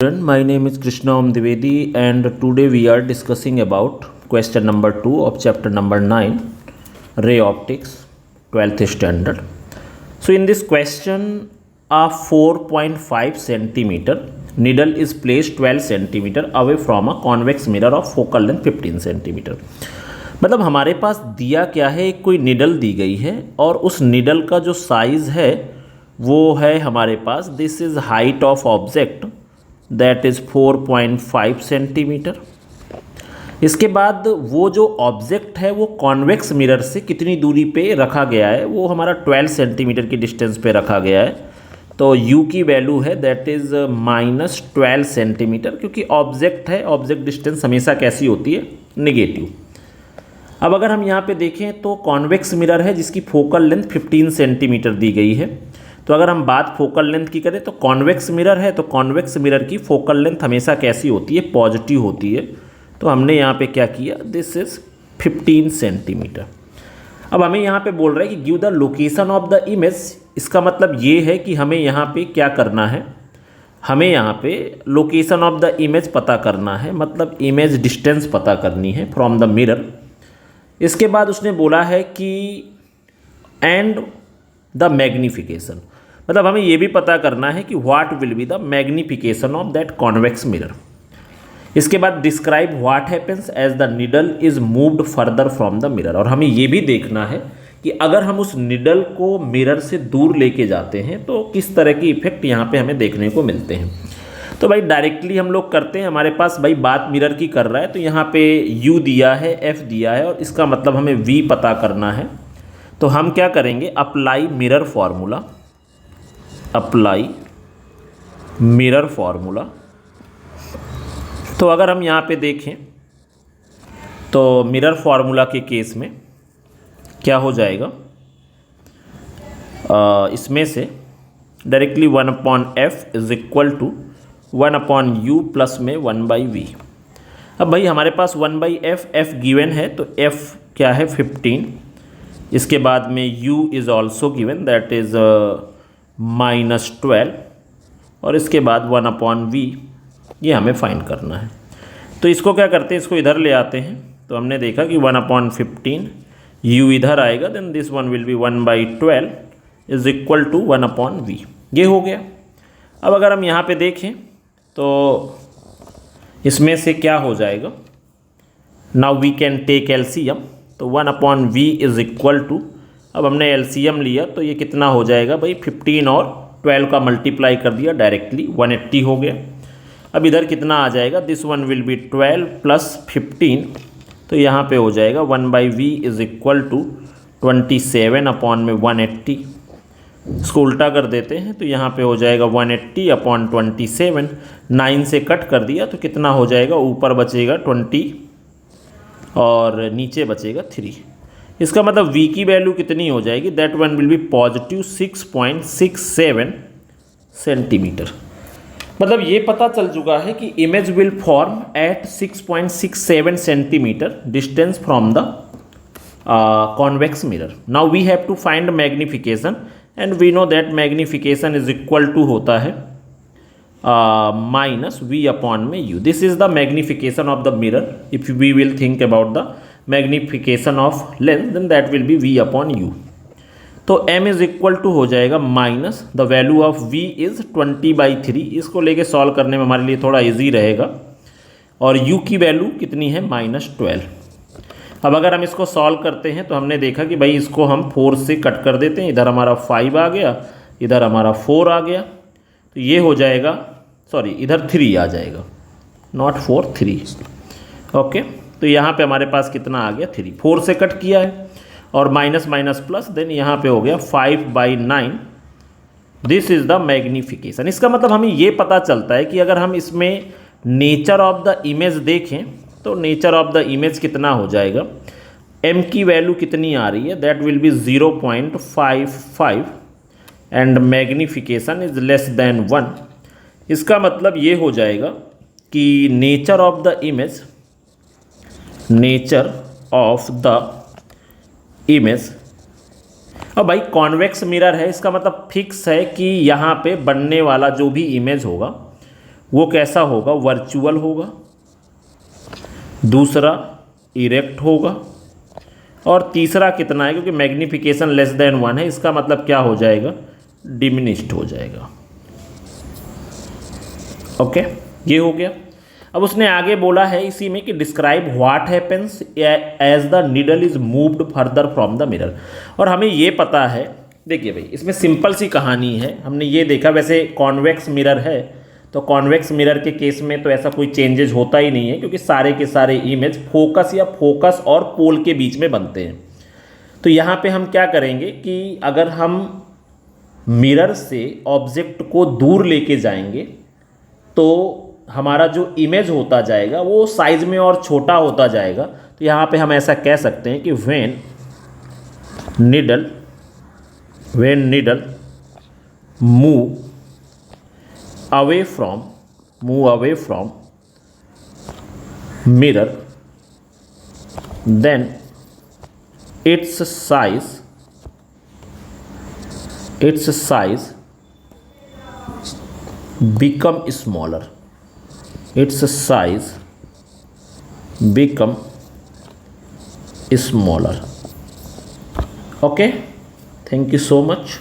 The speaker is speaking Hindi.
My name is Krishna Om Dwivedi and today we are discussing about question number 2 of chapter number 9 Ray Optics 12th standard. So in this question a 4.5 centimeter needle is placed 12 centimeter away from a convex mirror of focal length 15 centimeter. मतलब हमारे पास दिया क्या है, एक कोई निडल दी गई है और उस निडल का जो साइज़ है वो है हमारे पास this is height of object that is 4.5 centimetre. इसके बाद वो जो ऑब्जेक्ट है वो कॉन्वेक्स मिरर से कितनी दूरी पे रखा गया है, वो हमारा 12 सेंटीमीटर की डिस्टेंस पे रखा गया है। तो u की वैल्यू है दैट इज़ -12 सेंटीमीटर, क्योंकि ऑब्जेक्ट है, ऑब्जेक्ट डिस्टेंस हमेशा कैसी होती है, नेगेटिव। अब अगर हम यहाँ पे देखें तो कॉन्वेक्स मिरर है जिसकी फोकल लेंथ 15 सेंटीमीटर दी गई है। तो अगर हम बात फोकल लेंथ की करें तो कॉन्वेक्स मिरर है, तो कॉन्वेक्स मिरर की फोकल लेंथ हमेशा कैसी होती है, पॉजिटिव होती है। तो हमने यहाँ पे क्या किया, दिस इज़ 15 सेंटीमीटर। अब हमें यहाँ पे बोल रहा है कि give the location of the image. इसका मतलब ये है कि हमें यहाँ पे क्या करना है, हमें यहाँ पे लोकेशन ऑफ द इमेज पता करना है, मतलब इमेज डिस्टेंस पता करनी है फ्रॉम द मिरर। इसके बाद उसने बोला है कि एंड द मैग्नीफिकेशन, मतलब हमें ये भी पता करना है कि what will be the magnification of that convex mirror. इसके बाद describe what happens as the needle is moved further from the mirror. और हमें ये भी देखना है कि अगर हम उस निडल को मिरर से दूर लेके जाते हैं तो किस तरह की इफेक्ट यहाँ पे हमें देखने को मिलते हैं। तो भाई डायरेक्टली हम लोग करते हैं, हमारे पास भाई बात मिरर की कर रहा है तो यहाँ पे u दिया है, f दिया है और इसका मतलब हमें v पता करना है। तो हम क्या करेंगे, apply mirror formula, apply mirror formula. तो अगर हम यहाँ पे देखें तो मिरर फार्मूला के केस में क्या हो जाएगा, इसमें से directly 1/f is equal to 1/u plus में 1/v। अब भाई हमारे पास 1/f, f गिवन है तो f क्या है 15, इसके बाद में u is also given that is -12 और इसके बाद 1/v ये हमें फाइंड करना है। तो इसको क्या करते हैं, इसको इधर ले आते हैं। तो हमने देखा कि 1/15 u इधर आएगा, then this one will be 1/12 is equal to 1/v। ये हो गया। अब अगर हम यहाँ पे देखें तो इसमें से क्या हो जाएगा, now we can take LCM. तो 1/v इज इक्वल टू, अब हमने एलसीएम लिया तो ये कितना हो जाएगा भाई, 15 और 12 का मल्टीप्लाई कर दिया डायरेक्टली 180 हो गया। अब इधर कितना आ जाएगा, this one will B 12 plus 15, तो यहाँ पे हो जाएगा 1/v इज इक्वल टू 27/180। इसको उल्टा कर देते हैं तो यहाँ पे हो जाएगा 180/27, 9 से कट कर दिया तो कितना हो जाएगा, ऊपर बचेगा 20 और नीचे बचेगा 3। इसका मतलब v की वैल्यू कितनी हो जाएगी, that one will be positive 6.67 centimetre. मतलब ये पता चल चुका है कि image will form at 6.67 centimetre distance from the convex mirror. Now we have to find magnification and we know that magnification is equal to होता है minus v/u. This is the magnification of the mirror. If we will think about the magnification of lens then that will be v/u. तो m इज इक्वल टू हो जाएगा minus the value of v is 20/3। इसको लेके सॉल्व करने में हमारे लिए थोड़ा इजी रहेगा। और u की वैल्यू कितनी है, -12। अब अगर हम इसको सॉल्व करते हैं तो हमने देखा कि भाई इसको हम 4 से कट कर देते हैं, इधर हमारा 5 आ गया, इधर हमारा 4 आ गया, तो ये हो जाएगा, सॉरी इधर 3 आ जाएगा, नॉट 4 3। ओके, तो यहाँ पे हमारे पास कितना आ गया, 3। 4 से कट किया है और माइनस माइनस प्लस, देन यहाँ पे हो गया 5/9। This is the magnification. इसका मतलब हमें ये पता चलता है कि अगर हम इसमें नेचर ऑफ द इमेज देखें तो नेचर ऑफ द इमेज कितना हो जाएगा, m की वैल्यू कितनी आ रही है, that will be 0.55 and magnification is less than 1। इसका मतलब ये हो जाएगा कि nature of the image, nature of the image, अब भाई कॉन्वेक्स मिरर है, इसका मतलब फिक्स है कि यहाँ पे बनने वाला जो भी इमेज होगा वो कैसा होगा, वर्चुअल होगा, दूसरा इरेक्ट होगा, और तीसरा कितना है, क्योंकि मैग्निफिकेशन लेस देन 1 है, इसका मतलब क्या हो जाएगा, डिमिनिश्ड हो जाएगा। ओके, ये हो गया। अब उसने आगे बोला है इसी में कि describe what happens as the needle is moved further from the mirror. और हमें ये पता है, देखिए भाई इसमें सिंपल सी कहानी है, हमने ये देखा, वैसे कॉन्वेक्स मिरर है तो कॉन्वेक्स मिरर के केस में तो ऐसा कोई चेंजेस होता ही नहीं है, क्योंकि सारे के सारे इमेज फोकस या फोकस और पोल के बीच में बनते हैं। तो यहाँ पे हम क्या करेंगे कि अगर हम मिरर से ऑब्जेक्ट को दूर लेके जाएंगे तो हमारा जो इमेज होता जाएगा वो साइज में और छोटा होता जाएगा। तो यहाँ पे हम ऐसा कह सकते हैं कि when needle move away from mirror then its size become smaller. Its size become smaller. Okay, thank you so much.